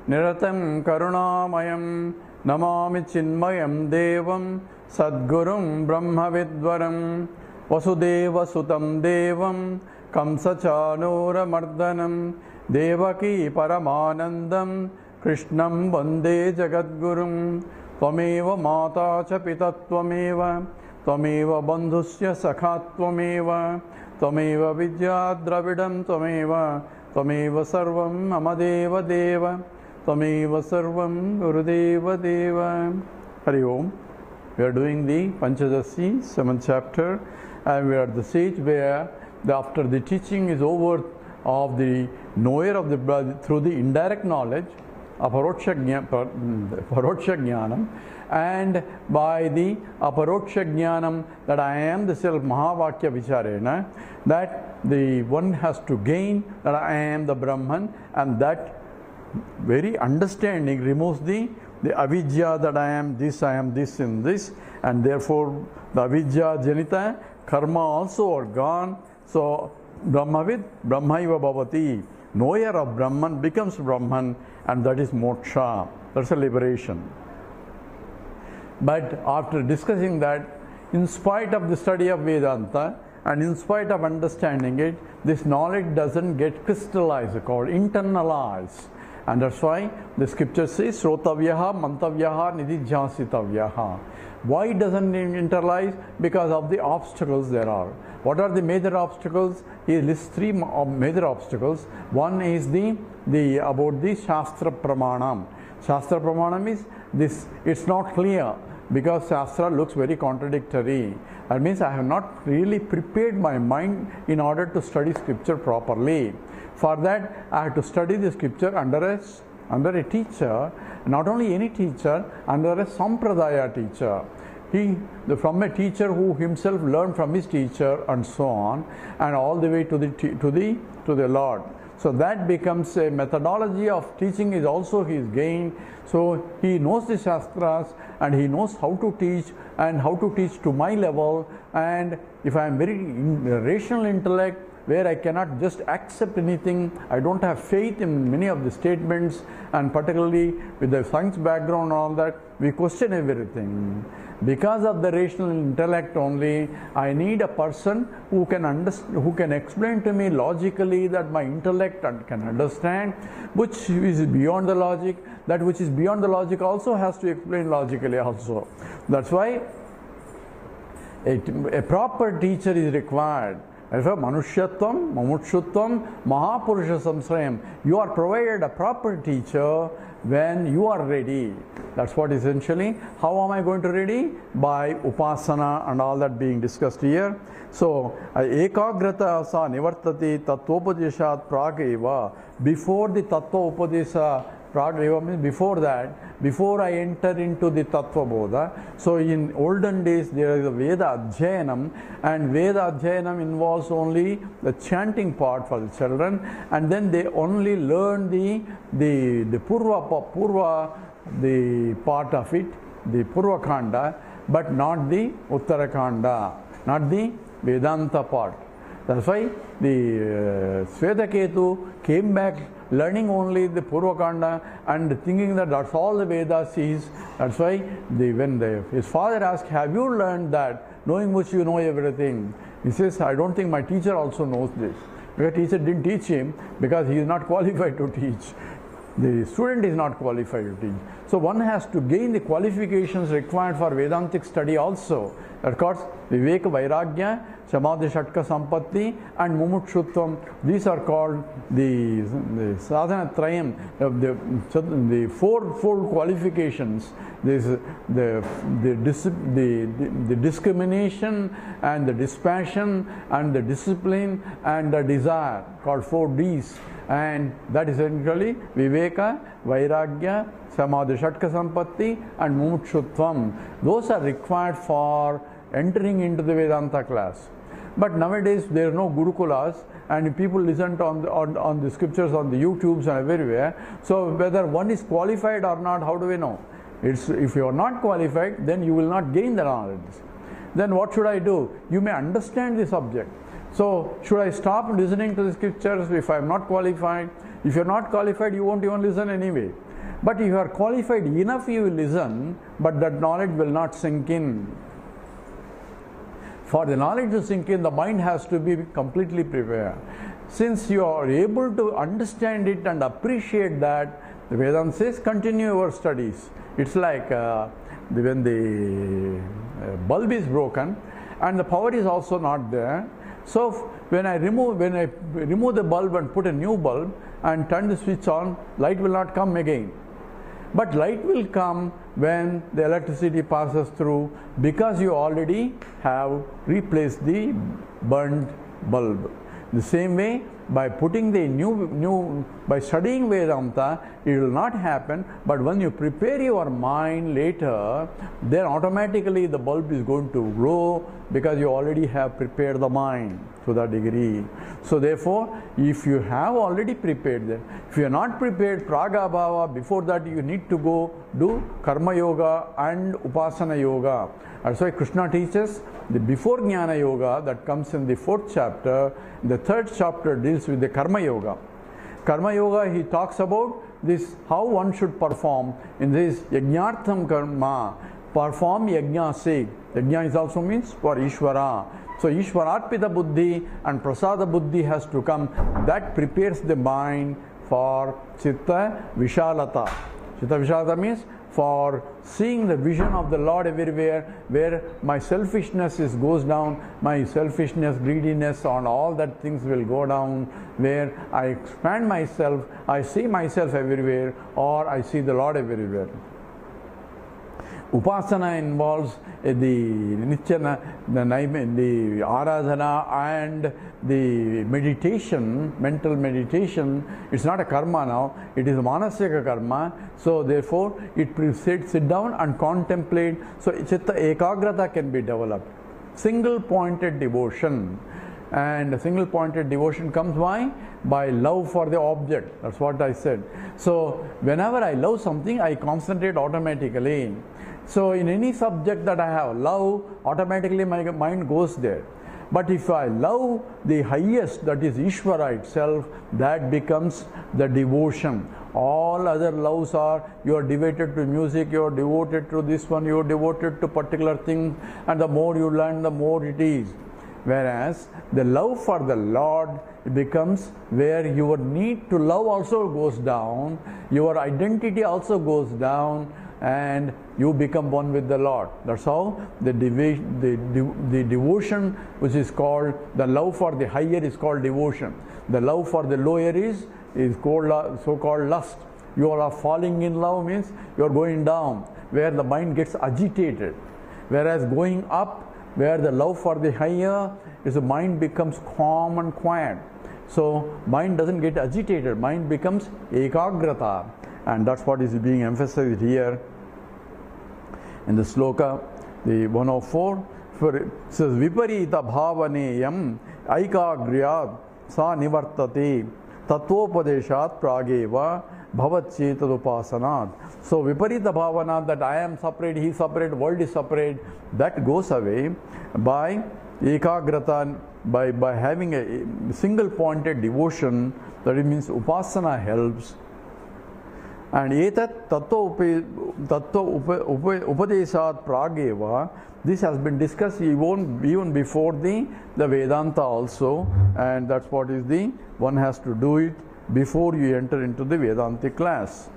Niratam Karunamayam Namami Chinmayam Devam Sadgurum Brahma Vidvaram Vasudeva Sutam Devam Kamsachanura Mardanam Devaki Paramanandam Krishnam Vande Jagadgurum Tvameva Mata cha Pitatvameva Tvameva Bandhusya Sakhatvameva Tvameva Vidyadravidam Tvameva Tvameva Sarvam Amadeva Deva Tvameva Sarvam Gurudeva Deva. Hari Om. We are doing the Panchadashi, 7th chapter, and we are at the stage where after the teaching is over of the knower of the through the indirect knowledge, Aparoksha Jnanam, and by the Aparoksha Jnanam that I am the self Mahavakya Vicharena, that the one has to gain that I am the Brahman, and that very understanding removes the avidya that I am this in this, and therefore the avidya janita karma also are gone. So Brahmavid Brahmaiva Bhavati, knower of Brahman becomes Brahman, and that is Moksha. That's a liberation. But after discussing that, in spite of the study of Vedanta and in spite of understanding it, this knowledge doesn't get crystallized, called internalized. And that's why the scripture says, Srotavyaha, Mantavyaha, Nididhyasitavyaha. Why doesn't it internalize? Because of the obstacles there are. What are the major obstacles? He lists three major obstacles. One is about the Shastra Pramanam. Shastra Pramanam is this, it's not clear because Shastra looks very contradictory. That means I have not really prepared my mind in order to study scripture properly. For that, I have to study the scripture under a teacher, not only any teacher, under a Sampradaya teacher. From a teacher who himself learned from his teacher and so on, and all the way to the Lord. So that becomes a methodology of teaching is also his gain. So he knows the Shastras and he knows how to teach and how to teach to my level. And if I am very rational intellect, where I cannot just accept anything, I don't have faith in many of the statements, and particularly with the science background and all that, we question everything. Because of the rational intellect only, I need a person who can explain to me logically that my intellect can understand, which is beyond the logic. That which is beyond the logic also has to explain logically also. That's why a proper teacher is required. Manushyattvam, Mamutshutvam, Mahapurusha Samsrayam. You are provided a proper teacher when you are ready. That's what essentially. How am I going to ready? By upasana and all that being discussed here. So, ekagrata sa nivartati tattvopadeshat prageva. Before the tattva upadesa, prageva means before that, before I enter into the tattva bodha. So in olden days there is a Veda Adhyayanam, and Veda Adhyayanam involves only the chanting part for the children, and then they only learn the Purva, the part of it, the Purva Khanda, but not the Uttara Khanda, not the Vedanta part. That's why the Svetaketu came back learning only the Purvakanda and thinking that that's all the Vedas is. That's why his father asked, have you learned that? Knowing which you know everything. He says, I don't think my teacher also knows this. Because teacher didn't teach him because he is not qualified to teach. The student is not qualified to teach. So one has to gain the qualifications required for Vedantic study also. Of course, Viveka Vairagya, Samadhi Shatka Sampatti and Mumutshutvam. These are called the Sadhana Trayam, the fourfold qualifications. The discrimination and the dispassion and the discipline and the desire, called 4 Ds. And that is essentially Viveka, Vairagya, Samadhi Shatka Sampatti and Mumutshutvam. Those are required for entering into the Vedanta class. But nowadays there are no Gurukulas, and people listen to on the scriptures on the YouTubes and everywhere. So whether one is qualified or not, how do we know? If you are not qualified, then you will not gain the knowledge. Then what should I do? You may understand the subject. So should I stop listening to the scriptures if I am not qualified? If you are not qualified, you won't even listen anyway. But if you are qualified enough, you will listen, but that knowledge will not sink in. For the knowledge to sink in, the mind has to be completely prepared. Since you are able to understand it and appreciate that, the Vedanta says, continue your studies. It's like when the bulb is broken and the power is also not there. So when I remove the bulb and put a new bulb and turn the switch on, light will not come again. But light will come when the electricity passes through, because you already have replaced the burned bulb. The same way, by putting the by studying Vedanta, it will not happen, but when you prepare your mind later, then automatically the bulb is going to glow, because you already have prepared the mind to that degree. So therefore, if you have already prepared them, if you are not prepared Praga Bhava, before that you need to go do Karma Yoga and Upasana Yoga. That's why Krishna teaches the before Jnana Yoga that comes in the 4th chapter. The 3rd chapter deals with the Karma Yoga. Karma Yoga, he talks about this, how one should perform in this Yajnartham Karma. Perform Yajna say. Yajna is also means for Ishvara. So Ishvararpita Buddhi and Prasada Buddhi has to come. That prepares the mind for Chitta Vishalata. Chitta Vishalata means for seeing the vision of the Lord everywhere, where my selfishness goes down, my selfishness, greediness, and all that things will go down, where I expand myself, I see myself everywhere, or I see the Lord everywhere. Upasana involves the Nityana, the Aradhana and the meditation, mental meditation. It's not a karma now, it is a manasika karma. So therefore, it sit down and contemplate. So Chitta Ekagrata can be developed. Single pointed devotion. And a single pointed devotion comes by? By love for the object. That's what I said. So whenever I love something, I concentrate automatically. So in any subject that I have love, automatically my mind goes there. But if I love the highest, that is Ishvara itself, that becomes the devotion. All other loves are, you are devoted to music, you are devoted to this one, you are devoted to particular thing, and the more you learn, the more it is. Whereas the love for the Lord becomes where your need to love also goes down, your identity also goes down, and you become one with the Lord. That's how the devotion, which is called, the love for the higher is called devotion. The love for the lower is called so-called lust. You are falling in love means you are going down, where the mind gets agitated. Whereas going up, where the love for the higher is, the mind becomes calm and quiet. So mind doesn't get agitated, mind becomes ekagrata. And that's what is being emphasized here in the sloka, the 104. It says, Viparita bhavaneyam aikagriyat sa nivartate tattvopadeshat prageva bhavatchetad. So Viparita bhavana, that I am separate, he is separate, world is separate, that goes away by ekagrata, by having a single pointed devotion. That means upasana helps. And etat tattva upadeshat prageva, this has been discussed even before the Vedanta also, and that's what is the, one has to do it before you enter into the Vedantic class.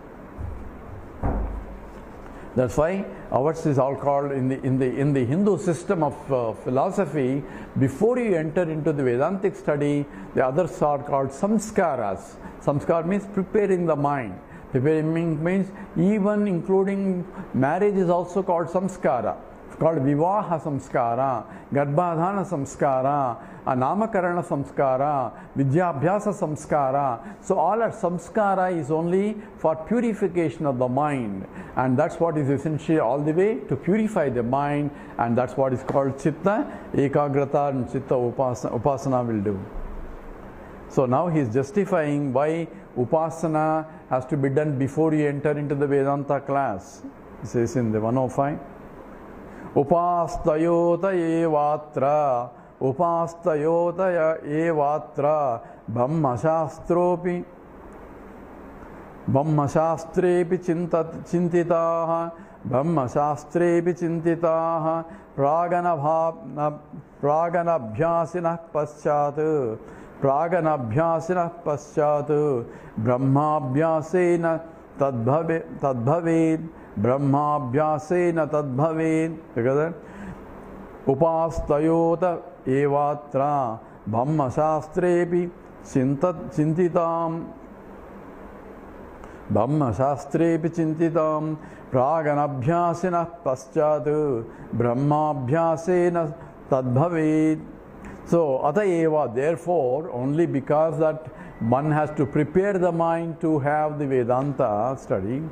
That's why ours is all called in the Hindu system of philosophy. Before you enter into the Vedantic study, the others are called samskaras. Samskar means preparing the mind. Preparing means even including marriage is also called samskara. It's called vivaha samskara, garbhadhana samskara, namakarana samskara, vidyabhyasa samskara. So all our samskara is only for purification of the mind, and that's what is essentially all the way to purify the mind, and that's what is called chitta ekagrata and chitta upasana will do. So now he is justifying why upasana has to be done before you enter into the Vedanta class. He says in the 105, Upastayota evatra, Upastayota evatra, Brahma Shastropi, Brahma Shastrepi Chintitaha, Brahma Shastrepi Chintitaha, Praganabhyasinah Paschat, Praganabhyasinah Paschat, Brahmabhyasena Tadbhaved, Brahmabhyasena Tadbhaved. Together. Upastayota evatra, Brahma Shastrepi Chintitam, Brahma Shastrepi Chintitam, Praganabhyasena Paschat, Brahmabhyasena Tadbhaved. So, Atayeva, therefore, only because that one has to prepare the mind to have the Vedanta study.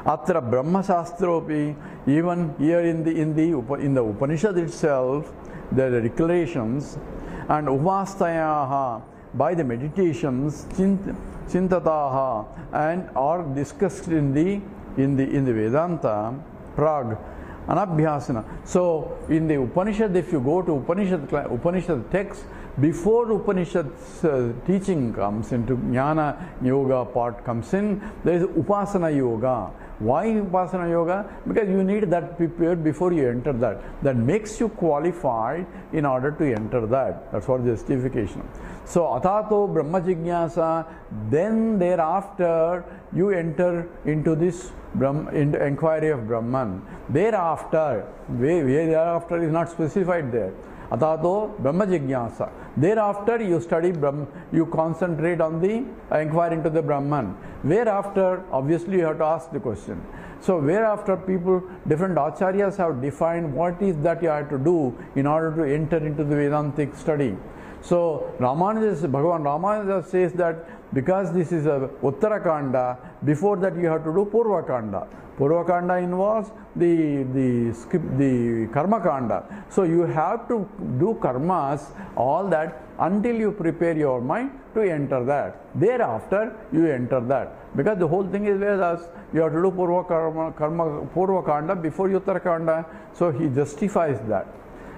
Atra Brahma Shastropi, even here in the Upanishad itself, there are declarations, and Upastayaha, by the meditations, Chintataha, and are discussed in the Vedanta, Prag, Anabhyasana. So, in the Upanishad, if you go to Upanishad text, before Upanishad's teaching comes into Jnana Yoga part comes in, there is Upasana Yoga. Why Upasana Yoga? Because you need that prepared before you enter that. That makes you qualified in order to enter that. That's what the justification. So, Atato Brahma Jignasa, then thereafter you enter into this into inquiry of Brahman. Thereafter, where thereafter is not specified there. Atato Brahma Jignasa. Thereafter you study Brahman, you concentrate on the inquiry into the Brahman. Whereafter, obviously you have to ask the question. So whereafter people, different acharyas have defined what is that you have to do in order to enter into the Vedantic study. So Bhagavan Ramanuja says that because this is a Uttarakanda, before that you have to do Purvakanda. Purvakanda involves the Karma Kanda. So you have to do karmas, all that, until you prepare your mind to enter that. Thereafter, you enter that. Because the whole thing is Vedas, you have to do Purvakanda before Uttarakanda. So he justifies that.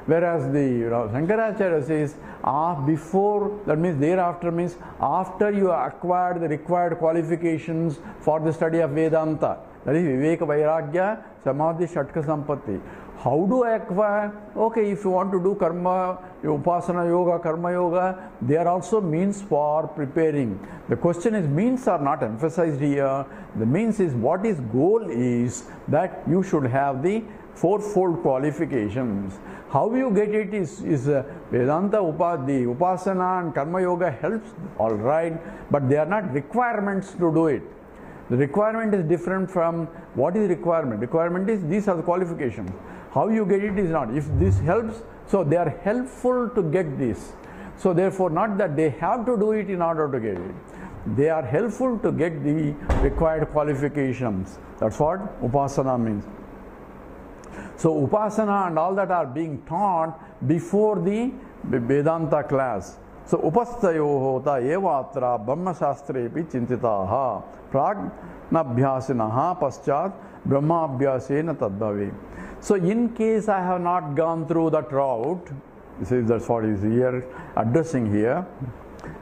Whereas the Shankaracharya says, before, that means thereafter means after you acquired the required qualifications for the study of Vedanta. That is Viveka Vairagya Samadhi Shatka Sampatti. How do I acquire? Okay, if you want to do karma, upasana yoga, karma yoga, they are also means for preparing. The question is, means are not emphasized here. The means is, what is goal is that you should have the fourfold qualifications. How you get it is Vedanta, the Upasana and Karma Yoga helps, all right, but they are not requirements to do it. The requirement is different from what is requirement. Requirement is these are the qualifications. How you get it is not. If this helps, so they are helpful to get this. So therefore, not that they have to do it in order to get it. They are helpful to get the required qualifications. That's what Upasana means. So Upasana and all that are being taught before the Vedanta class. So Upastayo hota evatra Brahma Shastrepi Chintitaha Pragnabhyasinaha Paschat Brahma Abhyasena Tadbhavi. So in case I have not gone through that route, that's what is here addressing here.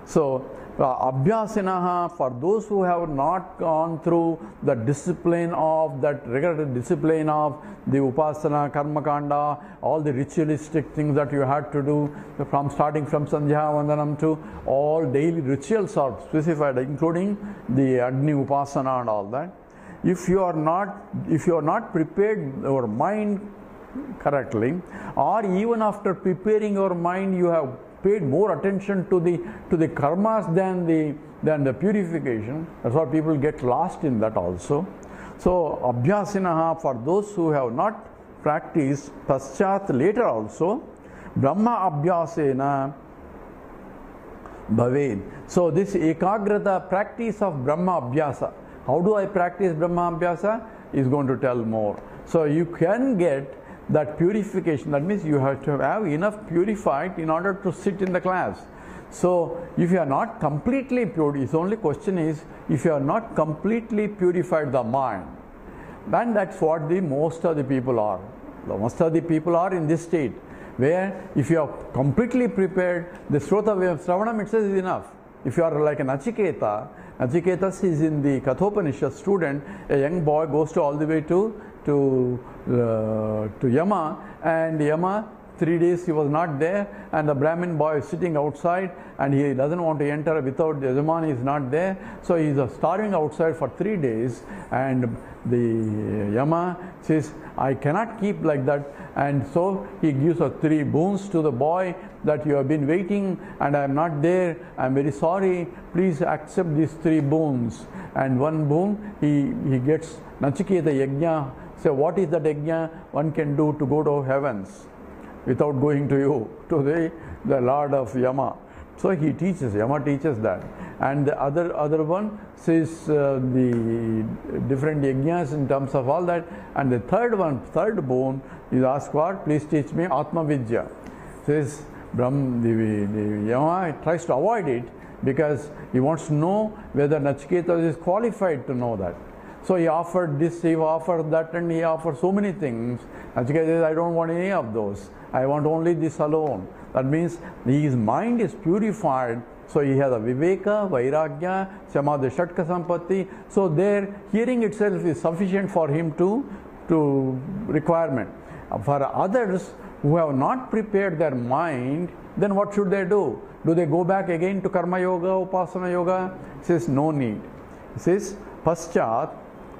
So Abhyasinaha, for those who have not gone through the discipline of that regular discipline of the Upasana, Karma Kanda, all the ritualistic things that you had to do from starting from Sandhya Vandanam to all daily rituals are specified, including the Agni Upasana and all that. If you are not prepared your mind correctly, or even after preparing your mind you have paid more attention to the karmas than the purification. That's why people get lost in that also. So Abhyasinaha, for those who have not practiced Paschat later also, Brahma Abhyasena Bhaved. So this Ekagrata, practice of Brahma Abhyasa. How do I practice Brahma Abhyasa? Is going to tell more. So you can get that purification. That means you have to have enough purified in order to sit in the class. So if you are not completely pure, the only question is, if you are not completely purified the mind, then that's what the most of the people are. The most of the people are in this state, where if you are completely prepared, the Shravanam itself is enough. If you are like an Nachiketa, Nachiketas is in the Kathopanishad student. A young boy goes all the way to Yama, and Yama, 3 days he was not there, and the Brahmin boy is sitting outside, and he doesn't want to enter without the Yajamani is not there. So he is starving outside for 3 days, and the Yama says, I cannot keep like that, and so he gives 3 boons to the boy, that you have been waiting and I am not there, I am very sorry, please accept these 3 boons. And 1 boon he gets Nachiketa Yajna. So what is that Yajna one can do to go to heavens without going to you, to the Lord of Yama? So he teaches, Yama teaches that. And the other one says the different yajnas in terms of all that. And the third boon is asked for, please teach me Atma Vidya. Says the Yama tries to avoid it because he wants to know whether Nachiketas is qualified to know that. So he offered this, he offered that, and he offered so many things. Nachiketa says, I don't want any of those. I want only this alone. That means his mind is purified. So he has a Viveka, Vairagya, Samadhi, Shatka Sampatti. So their hearing itself is sufficient for him to requirement. For others who have not prepared their mind, then what should they do? Do they go back again to Karma Yoga, Upasana Yoga? He says, no need. He says, Paschat,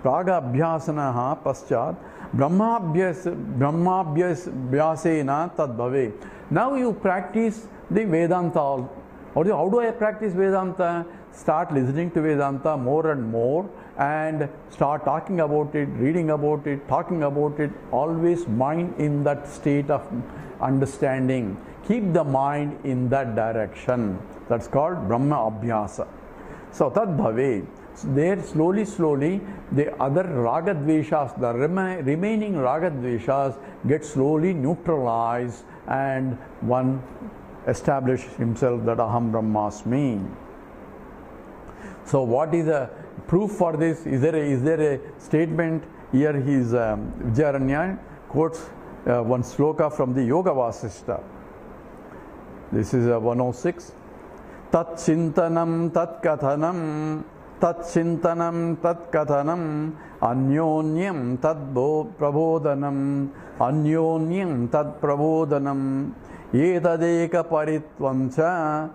Praga Abhyasanaha Paschat, Brahmabhyasena Tad Bhave. Now you practice the Vedanta. How do I practice Vedanta? Start listening to Vedanta more and more, and start talking about it, reading about it, talking about it. Always mind in that state of understanding. Keep the mind in that direction. That's called Brahma Abhyasa. So Tad Bhave. So there slowly the other Ragadveshas, the remaining Ragadveshas get slowly neutralized, and one establishes himself that Aham Brahmasmi. So what is the proof for this? Is there a statement? Here he is, Vidyaranya quotes one sloka from the Yoga Vasishta. This is 106. Tat Chintanam Tat Kathanam Tat Chintanam Tat Kathanam Anyonyam Tat Prabodhanam Anyonyam Tat Prabodhanam Etadeka Paritvancha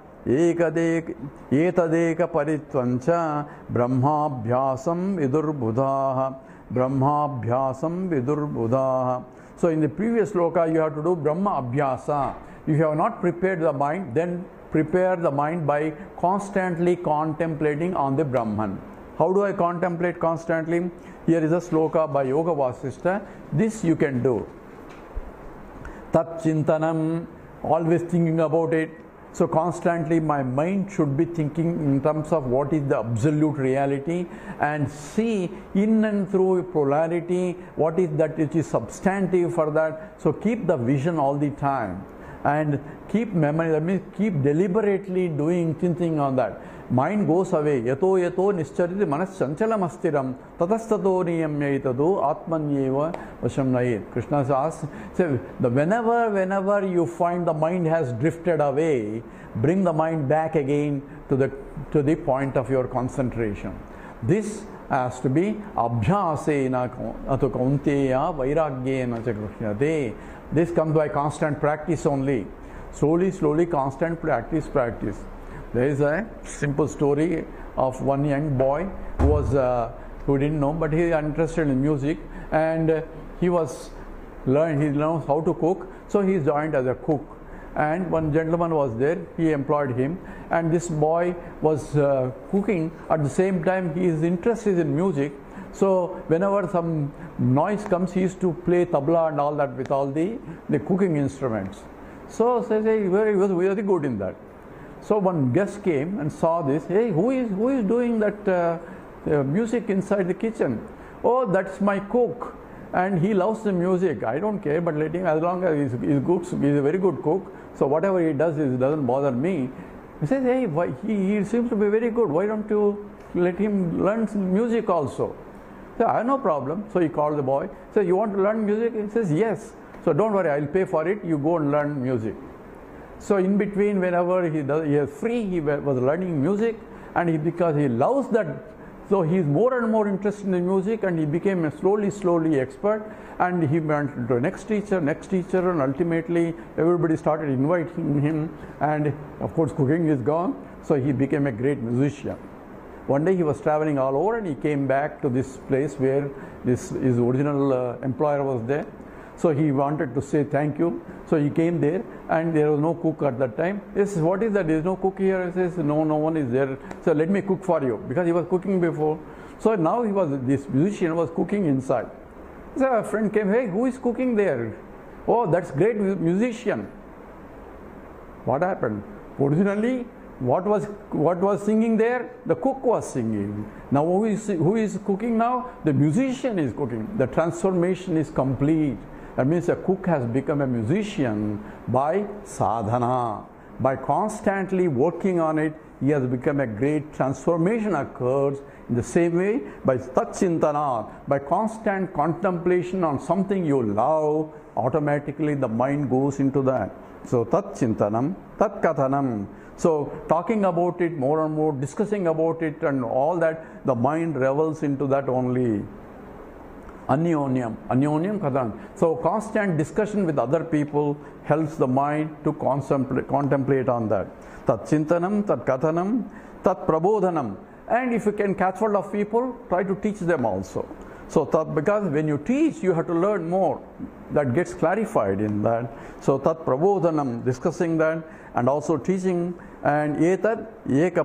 Etadeka Paritvancha Brahmabhyasam Vidurbhudaha Brahmabhyasam Vidurbhudaha. So in the previous sloka you have to do Brahma Abhyasa. If you have not prepared the mind, then prepare the mind by constantly contemplating on the Brahman. How do I contemplate constantly? Here is a sloka by Yoga Vasishta. This you can do. Tat Chintanam, always thinking about it. So constantly my mind should be thinking in terms of what is the absolute reality, and see in and through polarity what is that which is substantive for that. So keep the vision all the time. And keep memory, that means keep deliberately doing, thinking on that. Mind goes away. Yato nischariti manas chanchalam astiram tatastato niyamyaitadu atmanyeva vasham nayit. Krishna asks, so whenever you find the mind has drifted away, bring the mind back again to the point of your concentration. This has to be abhyasena ato kaunteya vairagyena cha krishnate. This comes by constant practice only. Slowly, constant practice. There is a simple story of one young boy who didn't know, but he is interested in music, and he learns how to cook. So he joined as a cook, and one gentleman was there. He employed him, and this boy was cooking. At the same time, his interest is in music. So whenever some noise comes, he used to play tabla and all that with all the cooking instruments. So he was very good in that. So one guest came and saw this. Hey, who is doing that music inside the kitchen? Oh, that's my cook, and he loves the music. I don't care, but let him, as long as he's good. He's a very good cook. So whatever he does, it doesn't bother me. He says, hey, he seems to be very good. Why don't you let him learn music also? So I have no problem. So he called the boy. He says, you want to learn music? He says, yes. So don't worry, I'll pay for it. You go and learn music. So in between, whenever he is free, he was learning music, and because he loves that, so he is more and more interested in the music, and he became a slowly expert, and he went to next teacher, and ultimately everybody started inviting him, and of course cooking is gone, so he became a great musician. One day he was traveling all over, and he came back to this place where his original employer was there. So he wanted to say thank you. So he came there, and there was no cook at that time. He says, "What is that? There is no cook here." He says, "No, no one is there. So let me cook for you," because he was cooking before. So now this musician was cooking inside. So a friend came, "Hey, who is cooking there?" "Oh, that's great musician." What happened? Originally, what was singing there? The cook was singing. Now who is cooking now? The musician is cooking. The transformation is complete. That means a cook has become a musician by sadhana. By constantly working on it, he has become a great transformation occurs. In the same way, by tat chintana, by constant contemplation on something you love, automatically the mind goes into that. So tat chintanam, tat kathanam. So talking about it more and more, discussing about it and all that, the mind revels into that only. Anyonyam kathan. So constant discussion with other people helps the mind to contemplate on that. Tat chintanam, tat kathanam, tat prabodhanam. And if you can catch hold of people, try to teach them also. So because when you teach, you have to learn more. That gets clarified in that. So tat prabodhanam, discussing that, and also teaching, and etat eka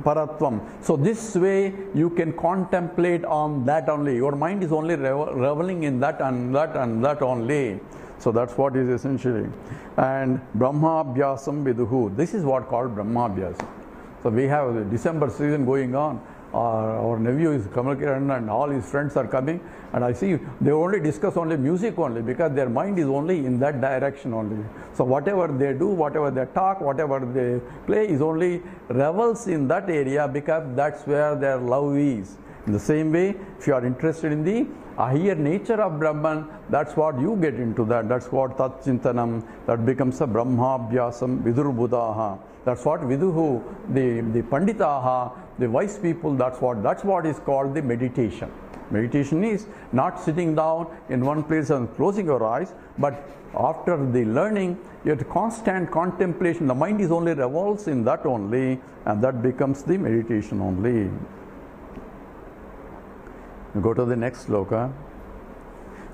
paratvam. So this way you can contemplate on that only. Your mind is only reveling in that and that and that only. So that's what is essentially. And Brahmabhyasam viduhu. This is what called Brahmabhyasam. So we have the December season going on. Our nephew is Kamalkiran and all his friends are coming, and I see they only discuss only music only, because their mind is only in that direction only. So whatever they do, whatever they talk, whatever they play is only revels in that area, because that's where their love is. In the same way, if you are interested in the higher nature of Brahman, that's what you get into that. That's what Tat Chintanam, that becomes a Brahmabhyasam Vidurbuddhaha. That's what Viduhu, the Panditaha, the wise people, that's what is called the meditation. Meditation is not sitting down in one place and closing your eyes, but after the learning, you have constant contemplation. The mind is only revolves in that only, and that becomes the meditation only. You go to the next sloka.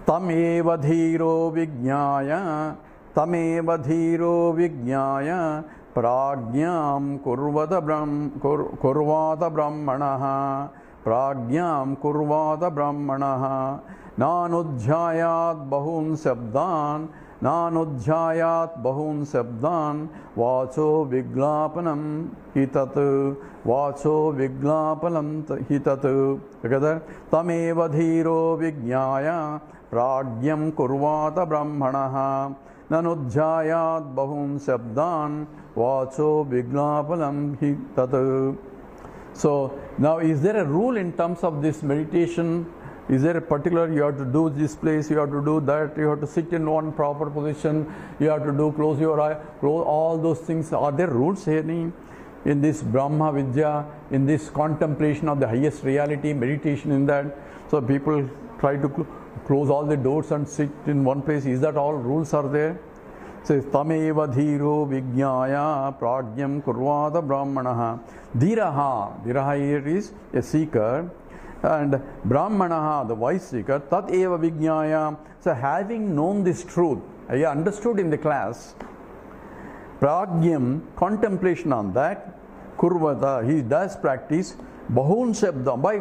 Tam eva dhiro vijñāya, prajñam kurvata brahmanaha, prajñam kurvata brahmanaha, nanudhyayat bahun sabdan, vacho viglapanam hitat. Together, tameva dhiro vijñāya, prajñam kurvata brahmanaha, nanudhyayat bahun sabdan, vacho viglapanam hitat. So now, is there a rule in terms of this meditation? Is there a particular, you have to do this place, you have to do that, you have to sit in one proper position, you have to do close your eye, close all those things? Are there rules here in this Brahma Vidya, in this contemplation of the highest reality, meditation in that? So people try to close all the doors and sit in one place. Is that all rules are there? Says tameva dhiro vijñāya prajñam kurvata brahmanaha. Dhiraha here is a seeker, and brahmanaha, the wise seeker, tat eva vijñāya. So having known this truth, I understood in the class, prajñam, contemplation on that, kurvata, he does practice, bahun shabdam, by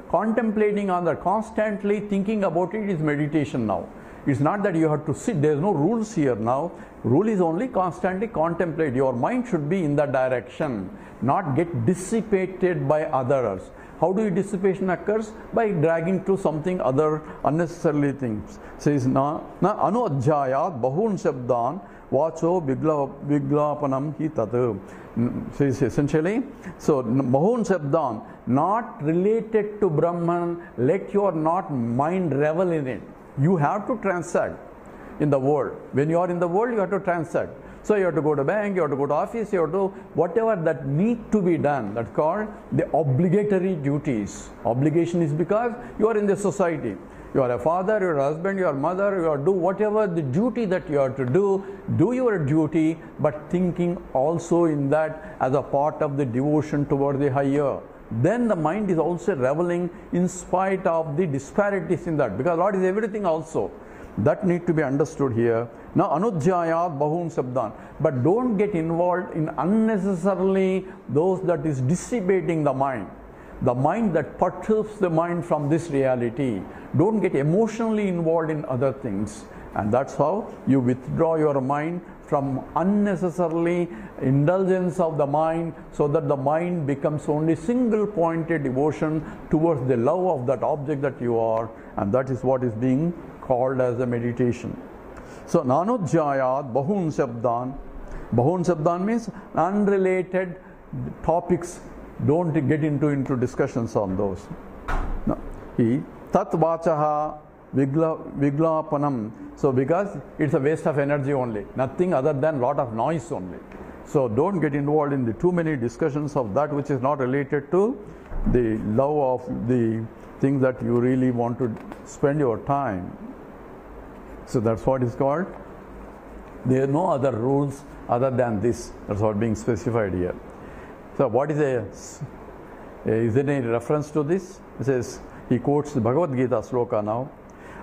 contemplating on that, constantly thinking about it is meditation now. It's not that you have to sit, there's no rules here now. Rule is only constantly contemplate. Your mind should be in that direction, not get dissipated by others. How do dissipation occurs? By dragging to something other unnecessarily things. Says na anuadhyayat bahun shabdan vacho viglapanam hitat. Says essentially, so bahun shabdan, not related to Brahman, let your not mind revel in it. You have to transact in the world. When you are in the world, you have to transact. So you have to go to bank, you have to go to office, you have to whatever that need to be done. That's called the obligatory duties. Obligation is because you are in the society. You are a father, you are a husband, you are a mother, you are do whatever the duty that you have to do your duty, but thinking also in that as a part of the devotion toward the higher. Then the mind is also reveling in spite of the disparities in that, because Lord is everything also. That need to be understood here. Now, anudhyayat bahun sabdan. But don't get involved in unnecessarily those that is dissipating the mind. The mind that perturbs the mind from this reality. Don't get emotionally involved in other things. And that's how you withdraw your mind from unnecessarily indulgence of the mind, so that the mind becomes only single pointed devotion towards the love of that object that you are. And that is what is being called as a meditation. So, nanudhyayat bahun sabdan. Bahun sabdan means unrelated topics. Don't get into discussions on those. No. Tat vachaha viglapanam. So because it's a waste of energy only, nothing other than lot of noise only. So don't get involved in the too many discussions of that which is not related to the love of the thing that you really want to spend your time. So that's what is called. There are no other rules other than this. That's what being specified here. So what is is there any reference to this? It says, he quotes the Bhagavad Gita sloka now.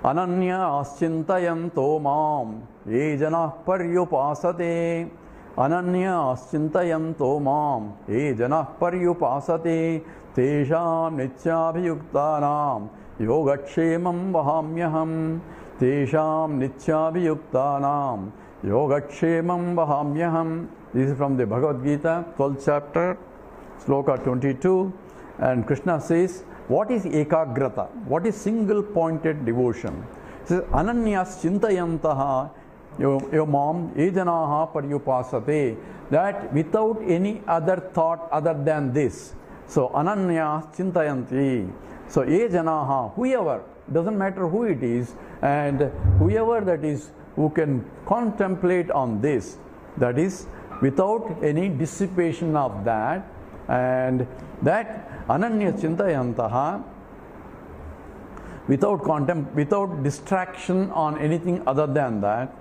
Ananya aschintayanto mam ye janah paryupasate. Ananya aschintayanto mam ye janah paryupasate. Tesham nityabhiyuktanam yogakshemam vahamyaham. Tesham nityabhiyuktanam yogakshemam vahamyaham. This is from the Bhagavad Gita, 12th chapter, sloka 22. And Krishna says, what is ekagrata? What is single pointed devotion? It says, ananyas chintayantaha yomam ejanaha paryupasate. That without any other thought other than this. So, ananyas chintayanti. So, ejanaha, whoever, doesn't matter who it is, and whoever that is who can contemplate on this, that is without any dissipation of that, and that ananya chintayantaha, without distraction on anything other than that,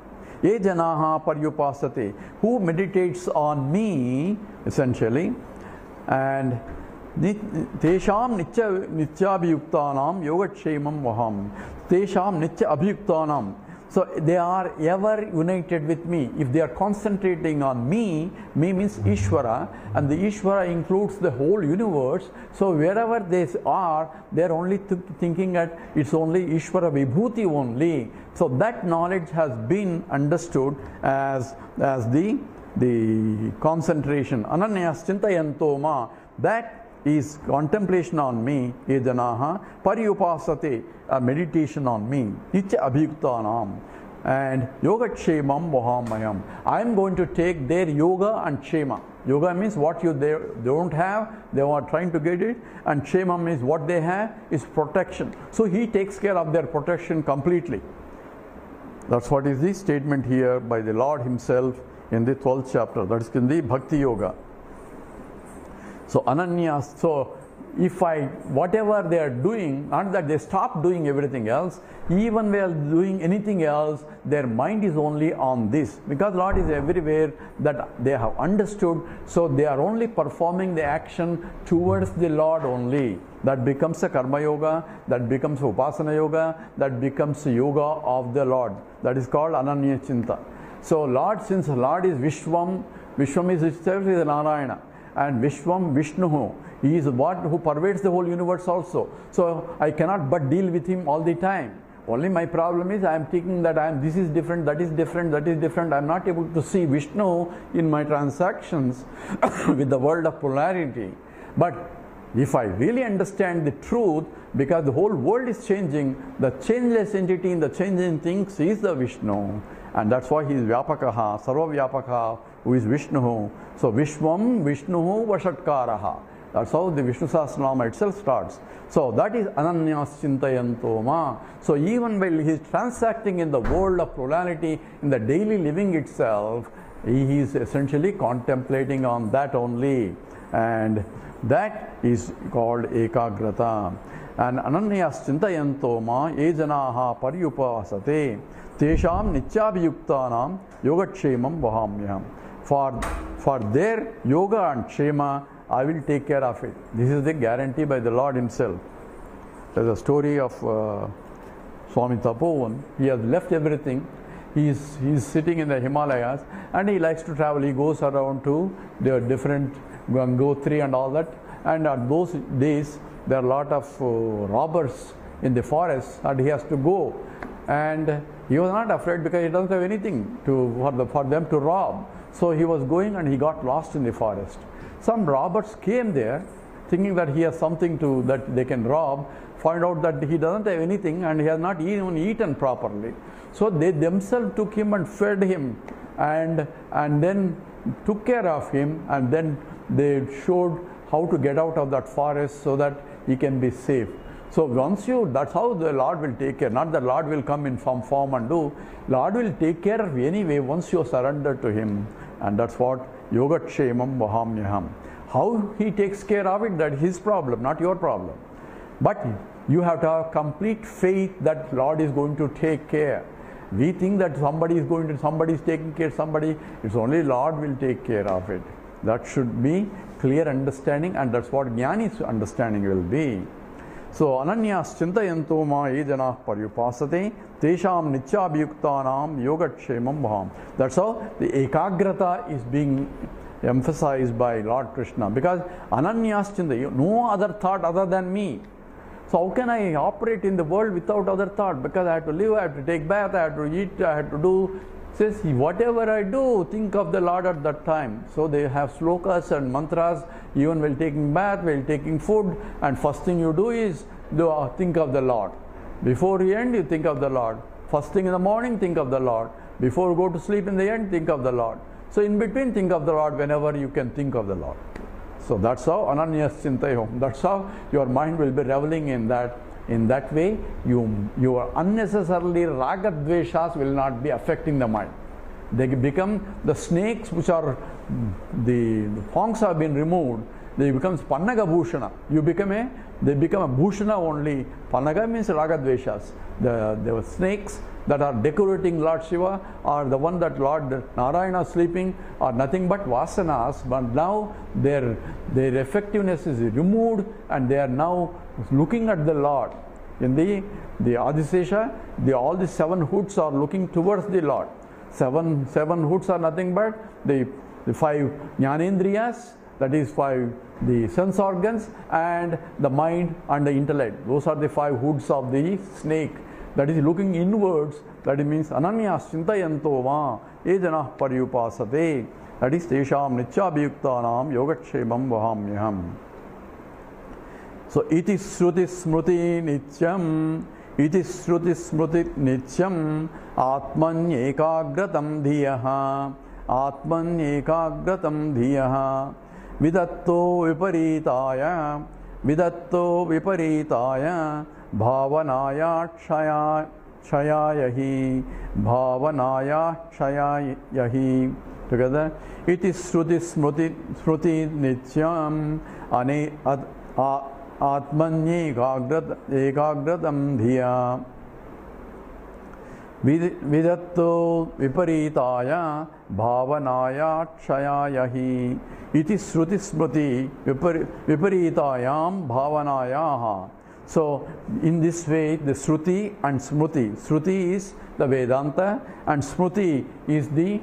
ye janaha paryupasate, who meditates on me essentially, and tesham nityabhiyuktanam yogakshemam vaham. Tesham nityabhiyuktanam. So they are ever united with me. If they are concentrating on me, me means Ishvara, and the Ishvara includes the whole universe. So wherever they are only thinking that it's only Ishvara Vibhuti only. So that knowledge has been understood as the concentration. Ananyas chintayantoma, that is contemplation on me, ejanaha, paryupasate, a meditation on me, nitya abhiktanam, and yogakshemam vahamayam. I am going to take their yoga and kshema. Yoga means what they don't have, they are trying to get it, and kshema means what they have is protection. So he takes care of their protection completely. That's what is the statement here by the Lord himself in the 12th chapter. That is in the Bhakti Yoga. So ananyas, so if whatever they are doing, not that they stop doing everything else, even while doing anything else, their mind is only on this. Because Lord is everywhere, that they have understood, so they are only performing the action towards the Lord only. That becomes a karma yoga, that becomes upasana yoga, that becomes yoga of the Lord. That is called ananya chinta. So Lord, since Lord is Vishwam, Vishwam is itself is Narayana. And Vishwam Vishnu, he is what who pervades the whole universe also. So I cannot but deal with him all the time. Only my problem is I am thinking that this is different, that is different, that is different. I am not able to see Vishnu in my transactions with the world of polarity. But if I really understand the truth, because the whole world is changing, the changeless entity in the changing things is the Vishnu. And that's why he is Vyapakaha, Sarva Vyapakaha, who is Vishnu. So Vishwam Vishnu Vashatkaraha. That's how the Vishnu Sahasranama itself starts. So that is Ananyas Chintayantoma. So even while he is transacting in the world of plurality, in the daily living itself, He is essentially contemplating on that only, and that is called ekagrata. And ananyas chintayanto ma ye janaha paryupasate tesham nityabhiyuktanam yogatshemam vahamyam. For their yoga and kshema, I will take care of it. This is the guarantee by the Lord himself. There's a story of Swami Tapovan. He has left everything. He's sitting in the Himalayas, and he likes to travel. He goes around to the different Gangotri and all that. And at those days, there are a lot of robbers in the forest, and he has to go. And he was not afraid because he doesn't have anything for them to rob. So he was going, and he got lost in the forest. Some robbers came there, thinking that he has something that they can rob. Find out that he doesn't have anything, and he has not even eaten properly. So they themselves took him and fed him, and then took care of him, and then they showed how to get out of that forest so that he can be safe. So that's how the Lord will take care. Not that Lord will come in some form and do. Lord will take care of you anyway once you surrender to him. And that's what yogatshemam vahamyaham. How he takes care of it, that is his problem, not your problem. But you have to have complete faith that Lord is going to take care. We think that somebody is taking care of somebody. It's only Lord will take care of it. That should be clear understanding, and that's what Jnani's understanding will be. So ananyas chintayanto ma ye janah paryupasate tesham nityabhyuktanam yogatshemam bham. That's how the ekagrata is being emphasized by Lord Krishna, because ananyas chinta, no other thought other than me. So how can I operate in the world without other thought? Because I have to live, I have to take bath, I have to eat, I have to do. Says, whatever I do, think of the Lord at that time. So they have slokas and mantras, even while taking bath, while taking food, and first thing you do is think of the Lord. Before you end, you think of the Lord. First thing in the morning, think of the Lord. Before you go to sleep in the end, think of the Lord. So in between, think of the Lord whenever you can think of the Lord. So that's how ananyas chintayam. That's how your mind will be reveling in that. In that way, your unnecessarily ragadveshas will not be affecting the mind. They become the snakes which are, the horns have been removed. They become pannaga bhushana. They become a bhushana only. Pannaga means ragadveshas. The snakes that are decorating Lord Shiva, or the one that Lord Narayana is sleeping, are nothing but vasanas, but now their effectiveness is removed, and they are now looking at the Lord. In the Adisesha, all the seven hoods are looking towards the Lord. Seven hoods are nothing but the five jnanendriyas, that is the sense organs, and the mind and the intellect. Those are the five hoods of the snake. That is looking inwards. That means ananyas chintayanto ma ye janah paryupasate. That is tesham nityabhyuktanam yogatshemam vahamyaham. So iti shruti smruti nityam, iti shruti smruti nityam, atman ekagratam dhiyaha, atman ekagratam dhiyaha, vidatto viparitaya, bhavanaya kshayayahi, bhavanaya kshayayahi. Together, iti shruti smruti nityam, atmanye ekagratam dhiya, vidatto viparitaya, bhavanaya kshayayahi. Iti shruti smruti viparitayam bhavanayaha. So in this way, the Shruti and Smruti. Shruti is the Vedanta, and Smruti is the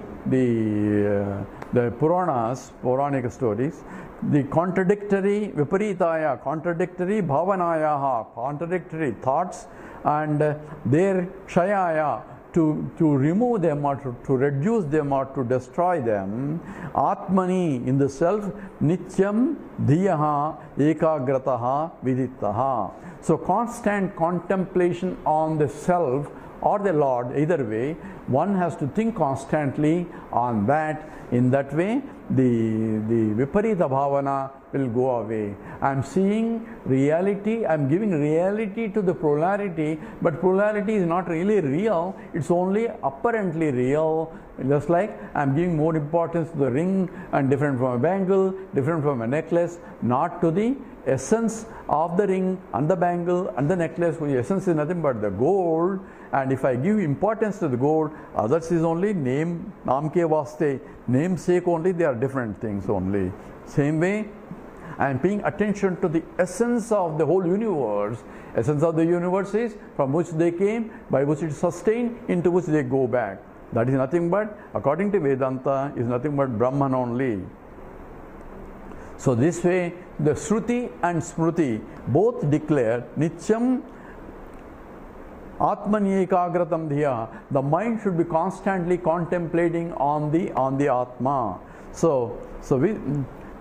Puranas, Puranic stories. The contradictory Viparitaya, contradictory Bhavanayaha, contradictory thoughts, and their Kshayaya, to remove them, or to reduce them, or to destroy them. Atmani, in the self, Nityam Dhiyaha Ekagrataha Vidittaha. So constant contemplation on the self or the Lord. Either way, one has to think constantly on that. In that way, the Viparita Bhavana will go away. I am seeing reality, I am giving reality to the polarity, but polarity is not really real, it's only apparently real. Just like I am giving more importance to the ring and different from a bangle, different from a necklace, not to the essence of the ring and the bangle and the necklace, whose essence is nothing but the gold. And if I give importance to the gold, others is only name, naam ke vaste, namesake only, they are different things only. Same way, I am paying attention to the essence of the whole universe. Essence of the universe is from which they came, by which it is sustained, into which they go back. That is nothing but, according to Vedanta, is nothing but Brahman only. So this way, the Shruti and Smruti both declare Nityam Atmani Ekagratam Dhiya. The mind should be constantly contemplating on the Atma. So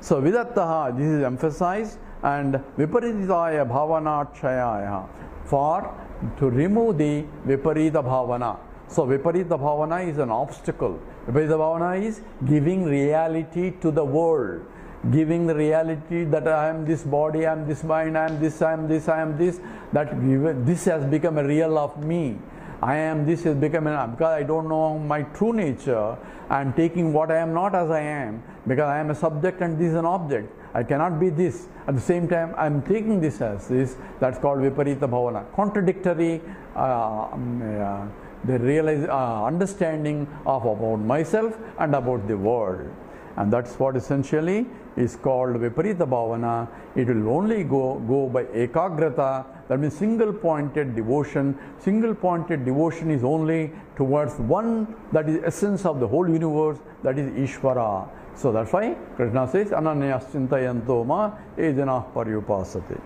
Vidattaha, this is emphasized, and Viparitaya Bhavana Kshayaya, for to remove the Viparita Bhavana. So Viparita Bhavana is an obstacle. Viparita Bhavana is giving reality to the world, giving the reality that I am this body, I am this mind, I am this, I am this, I am this, that this has become a real of me. I am this has become because I don't know my true nature. I am taking what I am not as I am, because I am a subject and this is an object. I cannot be this. At the same time, I am taking this as this. That's called Viparita Bhavana. Contradictory the understanding of about myself and about the world. And that's what essentially is called Viparita Bhavana. It will only go by Ekagrata, that means single pointed devotion. Single pointed devotion is only towards one, that is essence of the whole universe, that is Ishvara. So that's why Krishna says, Ananyas Chintayanto ma ejana paryupasate.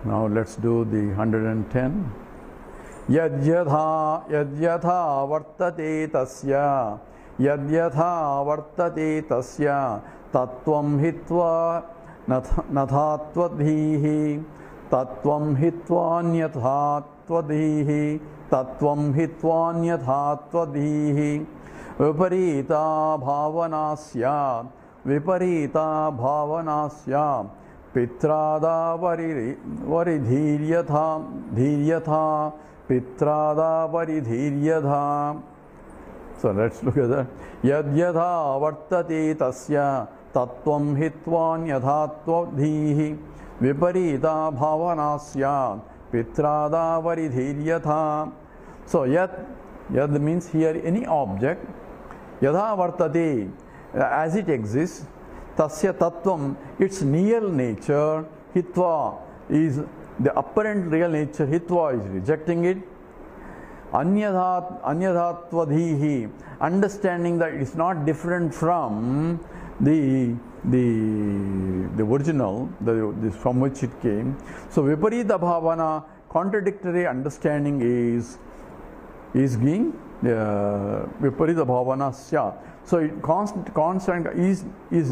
Now let's do the 110. Yadyatha vartate tasya tattvam hitva nathatvadhihi tattvam hitvanyathātvadhihi tattvam hitvanyathātvadhihi viparita bhavanasya pitrada varidhiryatha pitrada varidhiryatha. So let's look at that. Yadyatha vartate tasya tattvam hitvan yathatvadhihi viparita bhavanasya pitrada varidhiryatha. So yad means here any object. Yadha vartate, as it exists. Tasya tattvam, its real nature. Hitva is the apparent real nature. Hitva is rejecting it. Anyadhatvadhihi, understanding that it's not different from the original, from which it came. So Viparita Bhavana, contradictory understanding is being Viparita Bhavanasya. So it constant is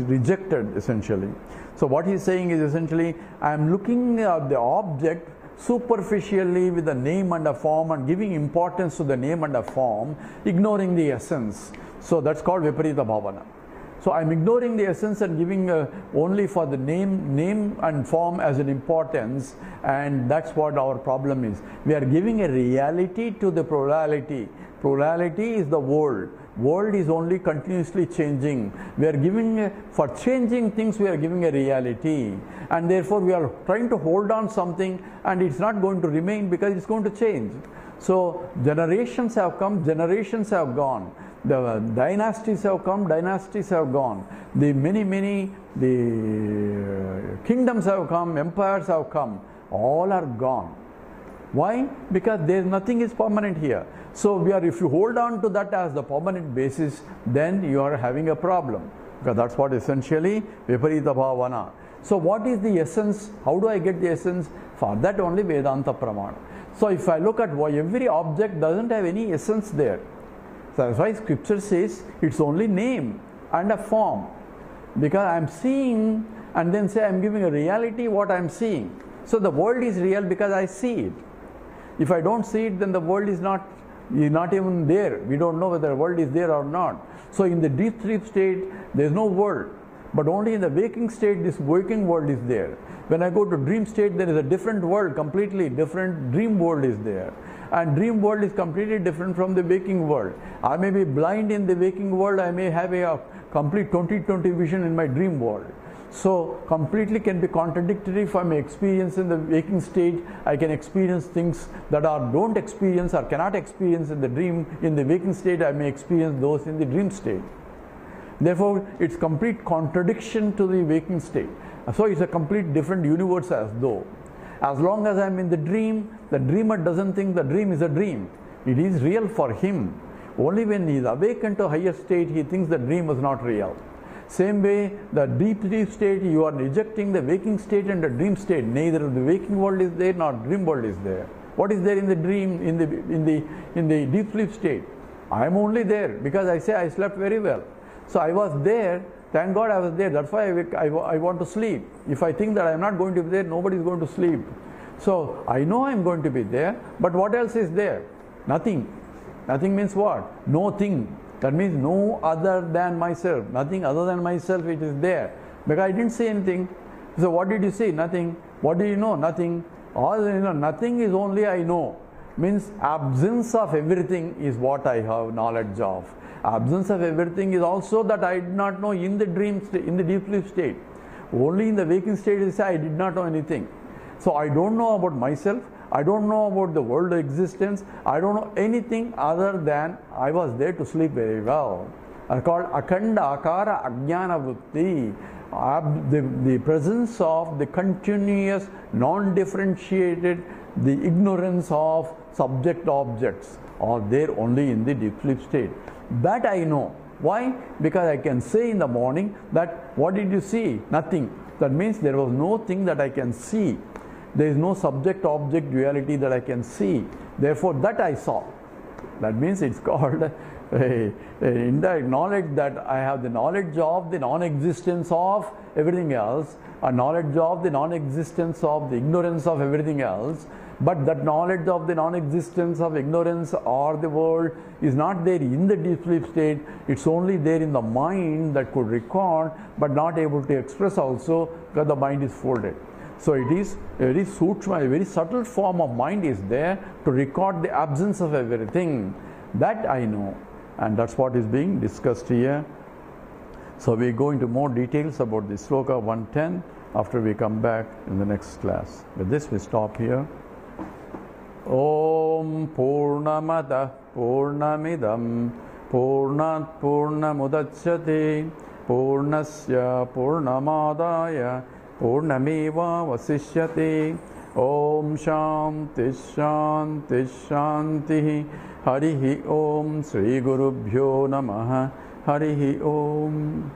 rejected essentially. So what he's saying is essentially, I am looking at the object superficially with a name and a form and giving importance to the name and a form, ignoring the essence. So that's called Viparita Bhavana. So I'm ignoring the essence and giving only for the name and form as an importance, and that's what our problem is. We are giving a reality to the plurality. Plurality is the world. World is only continuously changing. We are giving, for changing things, we are giving a reality. And therefore we are trying to hold on something, and it's not going to remain because it's going to change. So generations have come, generations have gone. The dynasties have come, dynasties have gone. The many kingdoms have come, empires have come. All are gone. Why? Because there nothing is permanent here. So if you hold on to that as the permanent basis, then you are having a problem. Because that's what essentially Viparita Bhavana. So what is the essence? How do I get the essence? For that only Vedanta Pramana. So if I look at why every object doesn't have any essence there. So that's why scripture says it's only name and a form. Because I am seeing and then say I am giving a reality what I am seeing. So the world is real because I see it. If I don't see it, then the world is not even there. We don't know whether the world is there or not. So in the deep sleep state, there is no world. But only in the waking state, this waking world is there. When I go to dream state, there is a different world, completely different dream world is there. And dream world is completely different from the waking world. I may be blind in the waking world, I may have a complete 20/20 vision in my dream world. So completely can be contradictory if I may experience in the waking state. I can experience things that don't experience or cannot experience in the dream. In the waking state, I may experience those in the dream state. Therefore, it's complete contradiction to the waking state. So it's a complete different universe as though. As long as I'm in the dreamer doesn't think the dream is a dream. It is real for him. Only when he is awakened to a higher state, he thinks the dream was not real. Same way, the deep sleep state, you are rejecting the waking state and the dream state. Neither the waking world is there nor dream world is there. What is there in the dream, in the deep sleep state? I am only there because I say I slept very well. So I was there. Thank God I was there. That's why I want to sleep. If I think that I am not going to be there, nobody is going to sleep. So I know I am going to be there, but what else is there? Nothing. Nothing means what? No thing. That means no other than myself. Nothing other than myself, it is there. Because I didn't say anything. So what did you see? Nothing. What do you know? Nothing. All you know, nothing is only I know. Means absence of everything is what I have knowledge of. Absence of everything is also that I did not know in the dream state, in the deep sleep state. Only in the waking state is I did not know anything. So I don't know about myself. I don't know about the world existence. I don't know anything other than I was there to sleep very well. It's called Akhanda Akara Ajnana Vritti. The presence of the continuous, non-differentiated, the ignorance of subject objects are there only in the deep sleep state. That I know. Why? Because I can say in the morning that what did you see? Nothing. That means there was no thing that I can see. There is no subject-object duality that I can see. Therefore, that I saw. That means it's called a indirect knowledge that I have the knowledge of the non-existence of everything else, a knowledge of the non-existence of the ignorance of everything else. But that knowledge of the non-existence of ignorance or the world is not there in the deep sleep state. It's only there in the mind that could record but not able to express also because the mind is folded. So it is a very sutshma, a very subtle form of mind is there to record the absence of everything. That I know, and that's what is being discussed here. So we go into more details about the sloka 110 after we come back in the next class. With this we stop here. Om Purnamada Purnamidam Purnat Purnamudachyate Purnasya Purnamadaya Purnameva Vasishyate. Om Shanti Shanti Shanti. Harihi Om Sri Gurubhyo Namaha. Harihi Om.